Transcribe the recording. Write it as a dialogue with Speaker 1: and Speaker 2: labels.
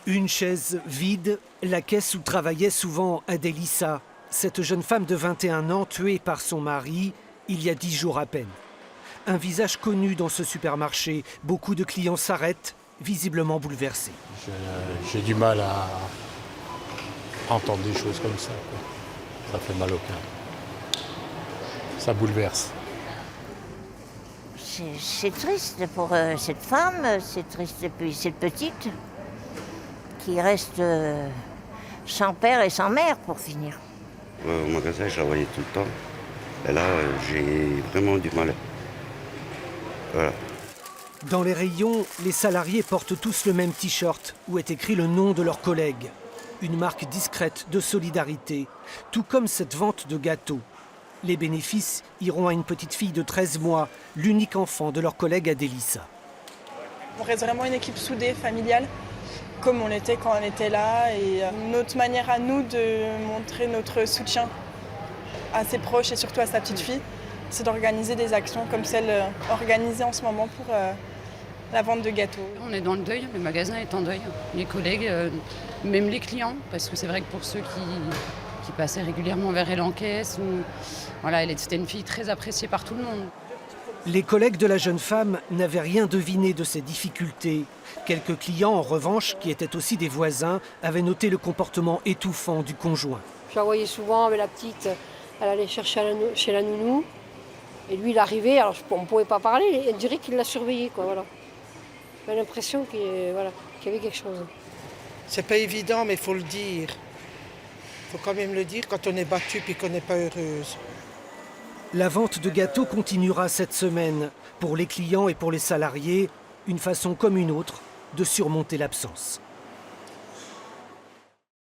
Speaker 1: Une chaise vide, la caisse où travaillait souvent Adélissa, cette jeune femme de 21 ans tuée par son mari il y a 10 jours à peine. Un visage connu dans ce supermarché, beaucoup de clients s'arrêtent, visiblement bouleversés.
Speaker 2: J'ai du mal à entendre des choses comme ça, quoi. Ça fait mal au cœur. Ça bouleverse.
Speaker 3: C'est triste pour cette femme, c'est triste pour cette petite qui reste sans père et sans mère pour finir.
Speaker 4: Au magasin, je la voyais tout le temps. Et là, j'ai vraiment du mal. Voilà.
Speaker 1: Dans les rayons, les salariés portent tous le même t-shirt où est écrit le nom de leur collègue. Une marque discrète de solidarité, tout comme cette vente de gâteaux. Les bénéfices iront à une petite fille de 13 mois, l'unique enfant de leur collègue Adélissa.
Speaker 5: On reste vraiment une équipe soudée, familiale, comme on était quand on était là. Et notre manière à nous de montrer notre soutien à ses proches et surtout à sa petite fille, c'est d'organiser des actions comme celle organisée en ce moment pour la vente de gâteaux.
Speaker 6: On est dans le deuil, le magasin est en deuil. Les collègues, même les clients, parce que c'est vrai que pour ceux qui passaient régulièrement vers elle en caisse, voilà, c'était une fille très appréciée par tout le monde.
Speaker 1: Les collègues de la jeune femme n'avaient rien deviné de ses difficultés. Quelques clients, en revanche, qui étaient aussi des voisins, avaient noté le comportement étouffant du conjoint.
Speaker 7: Je la voyais souvent avec la petite, elle allait chercher chez la nounou. Et lui, il arrivait, alors on ne pouvait pas parler, on dirait qu'il l'a surveillé, quoi, voilà. J'avais l'impression qu'il y avait quelque chose.
Speaker 8: C'est pas évident, mais il faut le dire. Il faut quand même le dire quand on est battu et qu'on n'est pas heureuse.
Speaker 1: La vente de gâteaux continuera cette semaine. Pour les clients et pour les salariés, une façon comme une autre de surmonter l'absence.